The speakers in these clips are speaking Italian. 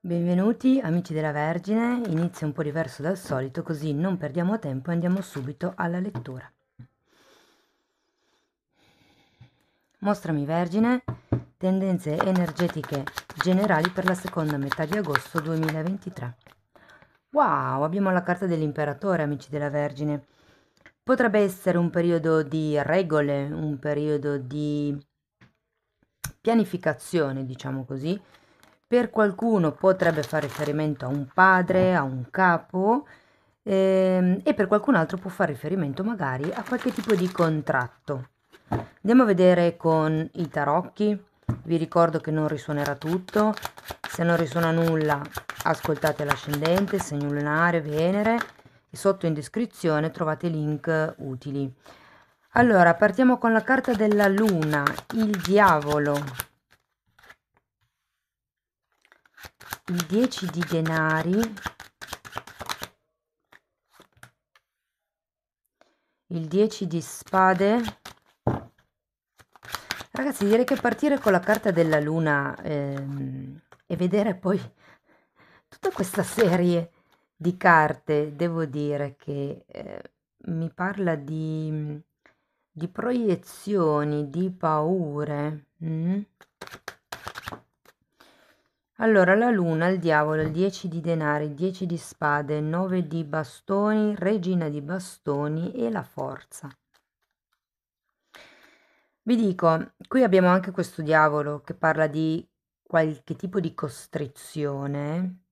Benvenuti amici della Vergine, inizia un po' diverso dal solito così non perdiamo tempo e andiamo subito alla lettura. Mostrami Vergine, tendenze energetiche generali per la seconda metà di agosto 2023. Wow, abbiamo la carta dell'imperatore amici della Vergine. Potrebbe essere un periodo di regole, un periodo di pianificazione, diciamo così. Per qualcuno potrebbe fare riferimento a un padre, a un capo, e per qualcun altro può fare riferimento magari a qualche tipo di contratto. Andiamo a vedere con i tarocchi. Vi ricordo che non risuonerà tutto. Se non risuona nulla, ascoltate l'ascendente, segno lunare, Venere, e sotto in descrizione trovate i link utili. Allora, partiamo con la carta della luna, il diavolo, il 10 di denari, il 10 di spade. Ragazzi, direi che partire con la carta della luna e vedere poi tutta questa serie di carte, devo dire che mi parla di proiezioni, di paure. Allora, la luna, il diavolo, il 10 di denari, il 10 di spade, 9 di bastoni, regina di bastoni e la forza. Vi dico, qui abbiamo anche questo diavolo che parla di qualche tipo di costrizione.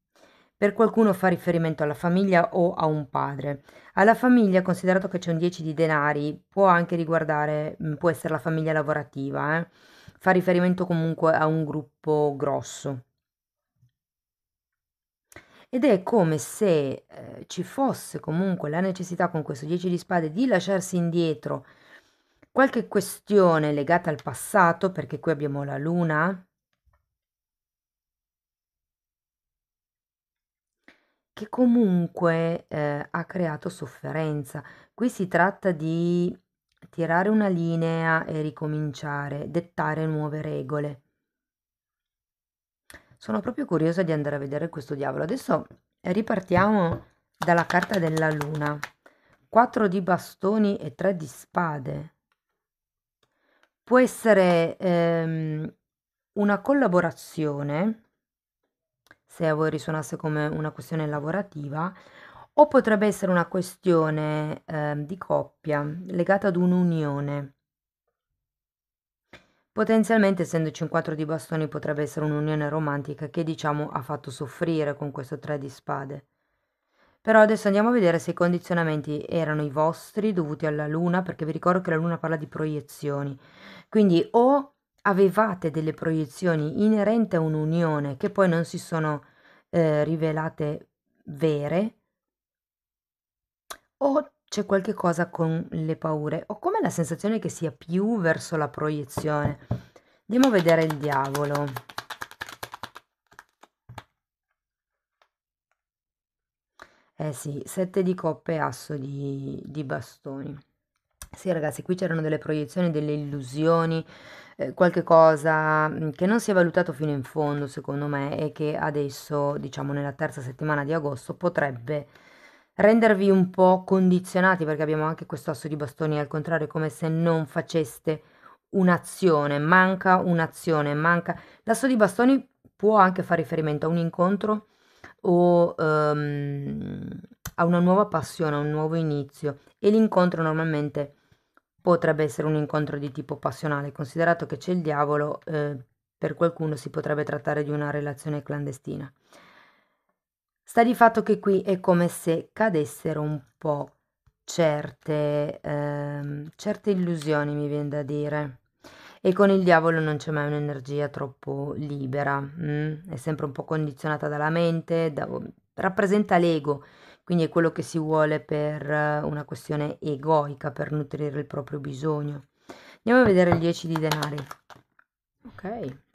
Per qualcuno fa riferimento alla famiglia o a un padre. Alla famiglia, considerato che c'è un 10 di denari, può anche riguardare, può essere la famiglia lavorativa, fa riferimento comunque a un gruppo grosso. Ed è come se ci fosse comunque la necessità con questo 10 di spade di lasciarsi indietro qualche questione legata al passato, perché qui abbiamo la luna, che comunque ha creato sofferenza. Qui si tratta di tirare una linea e ricominciare, dettare nuove regole. Sono proprio curiosa di andare a vedere questo diavolo. Adesso ripartiamo dalla carta della luna. 4 di bastoni e 3 di spade. Può essere una collaborazione, se a voi risuonasse come una questione lavorativa, o potrebbe essere una questione di coppia, legata ad un'unione. Potenzialmente, essendoci un 4 di bastoni, potrebbe essere un'unione romantica che, diciamo, ha fatto soffrire con questo 3 di spade. Però adesso andiamo a vedere se i condizionamenti erano i vostri, dovuti alla luna, perché vi ricordo che la luna parla di proiezioni. Quindi o avevate delle proiezioni inerenti a un'unione che poi non si sono rivelate vere, o c'è qualche cosa con le paure, ho come la sensazione che sia più verso la proiezione. Andiamo a vedere il diavolo. Eh sì, 7 di coppe e asso di bastoni. Sì, ragazzi, qui c'erano delle proiezioni, delle illusioni, qualche cosa che non si è valutato fino in fondo, secondo me, e che adesso, diciamo, nella terza settimana di agosto potrebbe rendervi un po' condizionati, perché abbiamo anche questo asso di bastoni al contrario, come se non faceste un'azione, manca. L'asso di bastoni può anche fare riferimento a un incontro o a una nuova passione, a un nuovo inizio, e l'incontro normalmente potrebbe essere un incontro di tipo passionale, considerato che c'è il diavolo, per qualcuno si potrebbe trattare di una relazione clandestina. Sta di fatto che qui è come se cadessero un po' certe illusioni, mi viene da dire. E con il diavolo non c'è mai un'energia troppo libera, è sempre un po' condizionata dalla mente, rappresenta l'ego, quindi è quello che si vuole per una questione egoica, per nutrire il proprio bisogno. Andiamo a vedere il 10 di denari. Ok.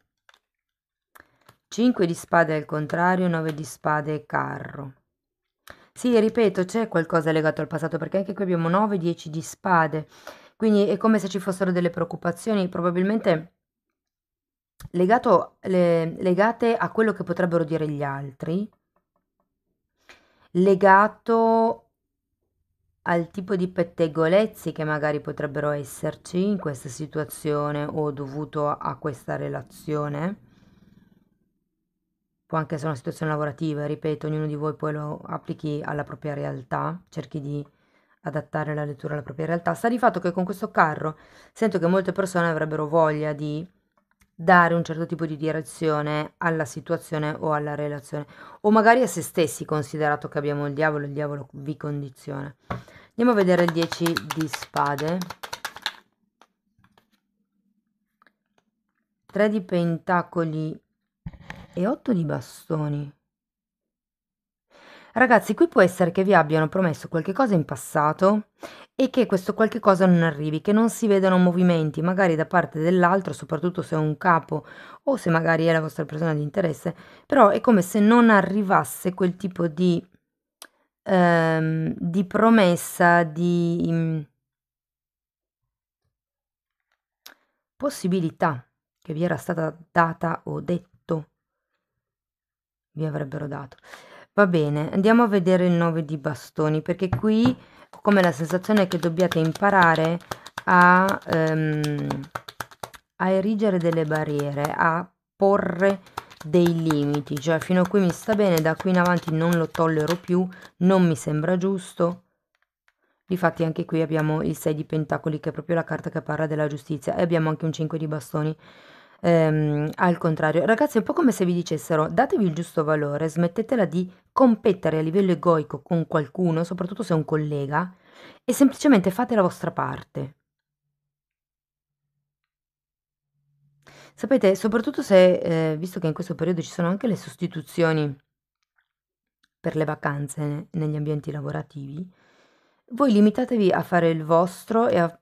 5 di spade al contrario, 9 di spade e carro. Sì, ripeto, c'è qualcosa legato al passato, perché anche qui abbiamo 9, 10 di spade, quindi è come se ci fossero delle preoccupazioni, probabilmente legate a quello che potrebbero dire gli altri, legato al tipo di pettegolezzi che magari potrebbero esserci in questa situazione o dovuto a questa relazione. Può anche essere una situazione lavorativa, ripeto, ognuno di voi poi lo applichi alla propria realtà, cerchi di adattare la lettura alla propria realtà. Sta di fatto che con questo carro sento che molte persone avrebbero voglia di dare un certo tipo di direzione alla situazione o alla relazione, o magari a se stessi, considerato che abbiamo il diavolo vi condiziona. Andiamo a vedere il 10 di spade, 3 di pentacoli e 8 di bastoni. Ragazzi, qui può essere che vi abbiano promesso qualche cosa in passato e che questo qualche cosa non arrivi, che non si vedano movimenti, magari da parte dell'altro, soprattutto se è un capo o se magari è la vostra persona di interesse, però è come se non arrivasse quel tipo di promessa, di possibilità che vi era stata data o detto, vi avrebbero dato. Va bene, andiamo a vedere il 9 di bastoni, perché qui ho come la sensazione che dobbiate imparare a erigere delle barriere, a porre dei limiti, cioè fino a qui mi sta bene, da qui in avanti non lo tollero più, non mi sembra giusto. Difatti anche qui abbiamo il 6 di pentacoli, che è proprio la carta che parla della giustizia, e abbiamo anche un 5 di bastoni. Al contrario, ragazzi, è un po' come se vi dicessero: datevi il giusto valore, smettetela di competere a livello egoico con qualcuno, soprattutto se è un collega, e semplicemente fate la vostra parte. Sapete, soprattutto se, visto che in questo periodo ci sono anche le sostituzioni per le vacanze negli ambienti lavorativi, voi limitatevi a fare il vostro e a...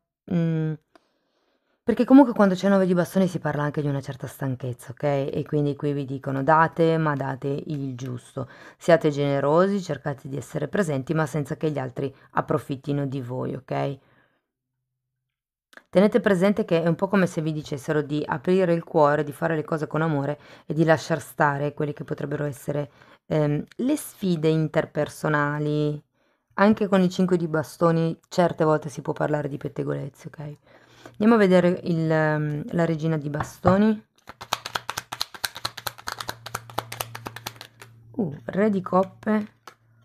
perché comunque quando c'è 9 di bastoni si parla anche di una certa stanchezza, ok? E quindi qui vi dicono date, ma date il giusto. Siate generosi, cercate di essere presenti, ma senza che gli altri approfittino di voi, ok? Tenete presente che è un po' come se vi dicessero di aprire il cuore, di fare le cose con amore e di lasciar stare quelle che potrebbero essere le sfide interpersonali. Anche con i 5 di bastoni certe volte si può parlare di pettegolezzi, ok? Andiamo a vedere la regina di bastoni. Re di coppe,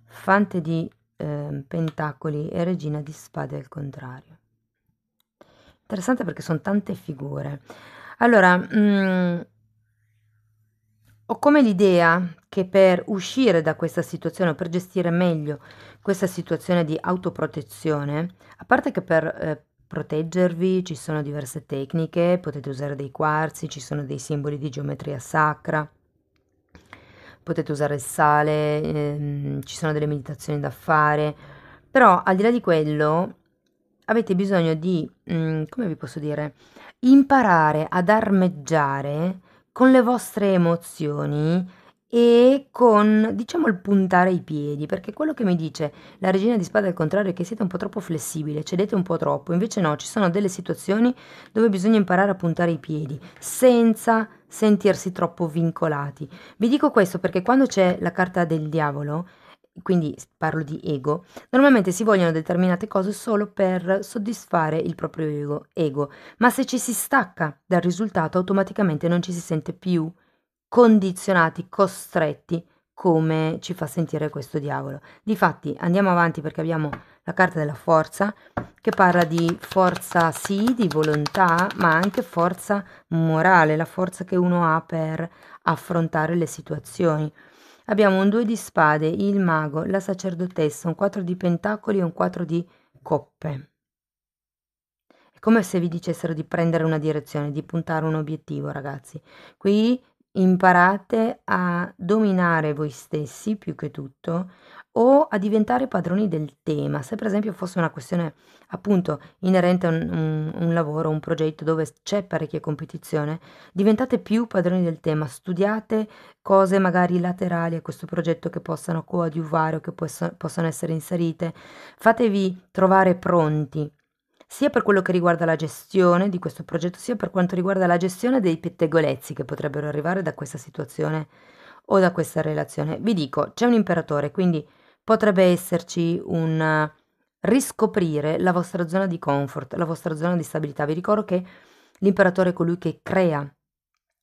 fante di pentacoli e regina di spade al contrario. Interessante perché sono tante figure. Allora, ho come l'idea che per uscire da questa situazione o per gestire meglio questa situazione di autoprotezione, a parte che per proteggervi ci sono diverse tecniche, potete usare dei quarzi, ci sono dei simboli di geometria sacra, potete usare il sale, ci sono delle meditazioni da fare, però al di là di quello avete bisogno di, come vi posso dire, imparare ad armeggiare con le vostre emozioni e con, diciamo, il puntare i piedi, perché quello che mi dice la regina di spade al contrario è che siete un po' troppo flessibile, cedete un po' troppo, invece no, ci sono delle situazioni dove bisogna imparare a puntare i piedi senza sentirsi troppo vincolati. Vi dico questo perché quando c'è la carta del diavolo, quindi parlo di ego, normalmente si vogliono determinate cose solo per soddisfare il proprio ego, ma se ci si stacca dal risultato automaticamente non ci si sente più condizionati, costretti, come ci fa sentire questo diavolo. Difatti andiamo avanti perché abbiamo la carta della forza, che parla di forza sì, di volontà, ma anche forza morale, la forza che uno ha per affrontare le situazioni. Abbiamo un 2 di spade, il mago, la sacerdotessa, un 4 di pentacoli e un 4 di coppe. È come se vi dicessero di prendere una direzione, di puntare un obiettivo, ragazzi. Qui imparate a dominare voi stessi più che tutto o a diventare padroni del tema. Se per esempio fosse una questione appunto inerente a un lavoro, un progetto dove c'è parecchia competizione, diventate più padroni del tema, studiate cose magari laterali a questo progetto che possano coadiuvare o che possano essere inserite, fatevi trovare pronti sia per quello che riguarda la gestione di questo progetto, sia per quanto riguarda la gestione dei pettegolezzi che potrebbero arrivare da questa situazione o da questa relazione. Vi dico, c'è un imperatore, quindi potrebbe esserci un riscoprire la vostra zona di comfort, la vostra zona di stabilità. Vi ricordo che l'imperatore è colui che crea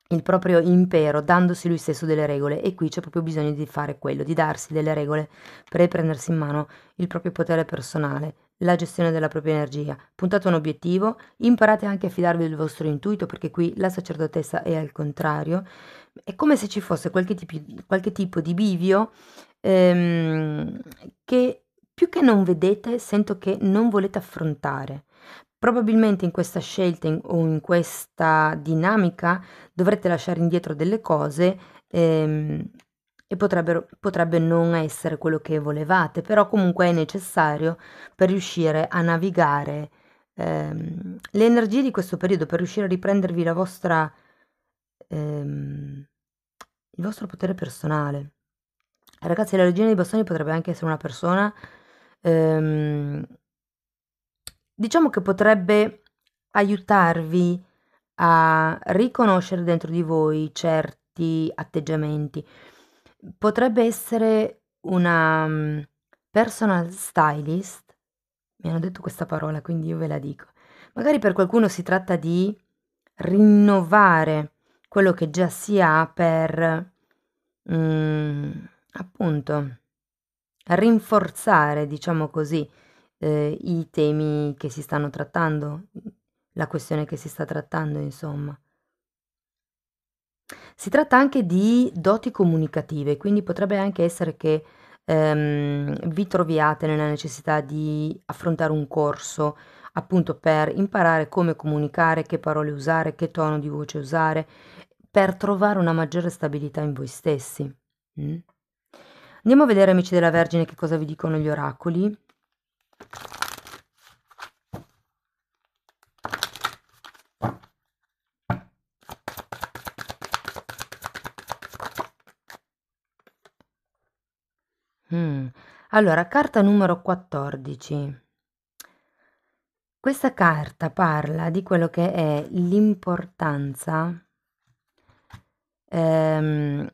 il proprio impero dandosi lui stesso delle regole, e qui c'è proprio bisogno di fare quello, di darsi delle regole per riprendersi in mano il proprio potere personale, la gestione della propria energia. Puntate un obiettivo, imparate anche a fidarvi del vostro intuito, perché qui la sacerdotessa è al contrario. È come se ci fosse qualche tipo di bivio ehm, che più che non vedete, sento che non volete affrontare. Probabilmente in questa scelta o in questa dinamica dovrete lasciare indietro delle cose, e potrebbe non essere quello che volevate, però comunque è necessario per riuscire a navigare le energie di questo periodo, per riuscire a riprendervi ehm, il vostro potere personale. Ragazzi, la regina dei bastoni potrebbe anche essere una persona, ehm, diciamo che potrebbe aiutarvi a riconoscere dentro di voi certi atteggiamenti. Potrebbe essere una personal stylist, mi hanno detto questa parola, quindi io ve la dico. Magari per qualcuno si tratta di rinnovare quello che già si ha per, appunto, rinforzare, diciamo così, i temi che si stanno trattando, la questione che si sta trattando, insomma. Si tratta anche di doti comunicative, quindi potrebbe anche essere che vi troviate nella necessità di affrontare un corso, appunto per imparare come comunicare, che parole usare, che tono di voce usare, per trovare una maggiore stabilità in voi stessi. Mm? Andiamo a vedere, amici della Vergine, che cosa vi dicono gli oracoli. Mm. Allora, carta numero 14. Questa carta parla di quello che è l'importanza. Ehm,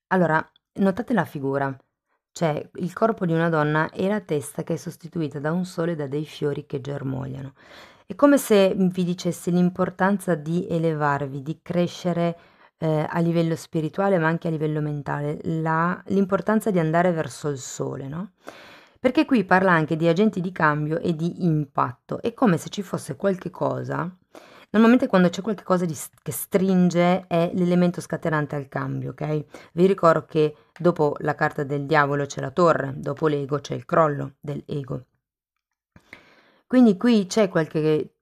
allora, notate la figura. C'è il corpo di una donna e la testa che è sostituita da un sole e da dei fiori che germogliano. È come se vi dicesse l'importanza di elevarvi, di crescere a livello spirituale, ma anche a livello mentale, l'importanza di andare verso il sole, no? Perché qui parla anche di agenti di cambio e di impatto. È come se ci fosse qualche cosa. Normalmente quando c'è qualche cosa che stringe è l'elemento scatenante al cambio, ok? Vi ricordo che dopo la carta del diavolo c'è la torre, dopo l'ego c'è il crollo dell'ego. Quindi qui c'è qualche.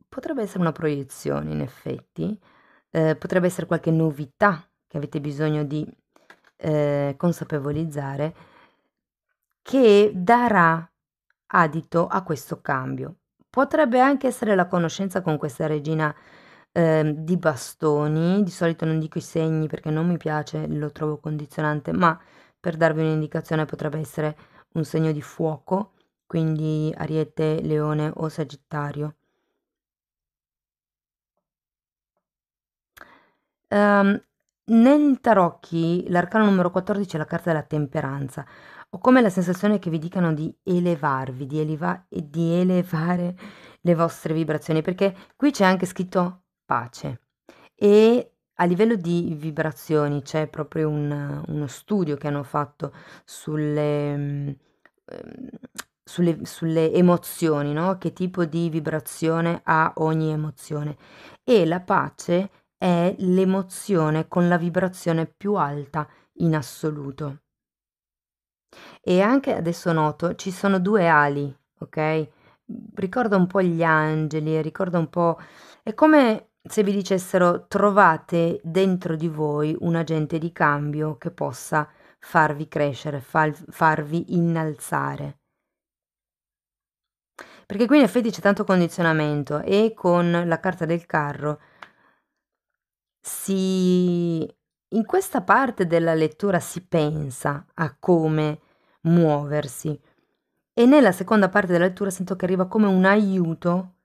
Potrebbe essere una proiezione, in effetti, potrebbe essere qualche novità che avete bisogno di consapevolizzare, che darà adito a questo cambio. Potrebbe anche essere la conoscenza con questa regina di bastoni. Di solito non dico i segni perché non mi piace, lo trovo condizionante, ma per darvi un'indicazione potrebbe essere un segno di fuoco, quindi Ariete, Leone o Sagittario. Ehm, Nei tarocchi l'arcano numero 14 è la carta della temperanza. Ho come la sensazione che vi dicano di elevarvi, di elevare le vostre vibrazioni, perché qui c'è anche scritto pace. E a livello di vibrazioni c'è proprio uno studio che hanno fatto ehm, sulle emozioni, no? Che tipo di vibrazione ha ogni emozione. E la pace è l'emozione con la vibrazione più alta in assoluto. E anche adesso noto, ci sono due ali, ok? Ricorda un po' gli angeli, ricorda un po'. È come se vi dicessero trovate dentro di voi un agente di cambio che possa farvi crescere, farvi innalzare. Perché qui in effetti c'è tanto condizionamento, e con la carta del carro si in questa parte della lettura si pensa a come muoversi, e nella seconda parte della lettura sento che arriva come un aiuto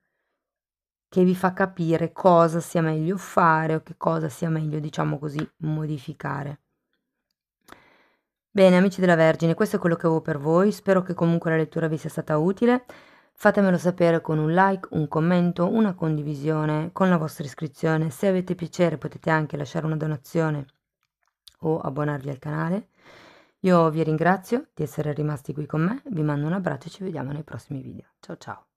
che vi fa capire cosa sia meglio fare o che cosa sia meglio, diciamo così, modificare. Bene, amici della Vergine, questo è quello che avevo per voi. Spero che comunque la lettura vi sia stata utile. Fatemelo sapere con un like, un commento, una condivisione, con la vostra iscrizione. Se avete piacere potete anche lasciare una donazione o abbonarvi al canale. Io vi ringrazio di essere rimasti qui con me, vi mando un abbraccio e ci vediamo nei prossimi video. Ciao ciao!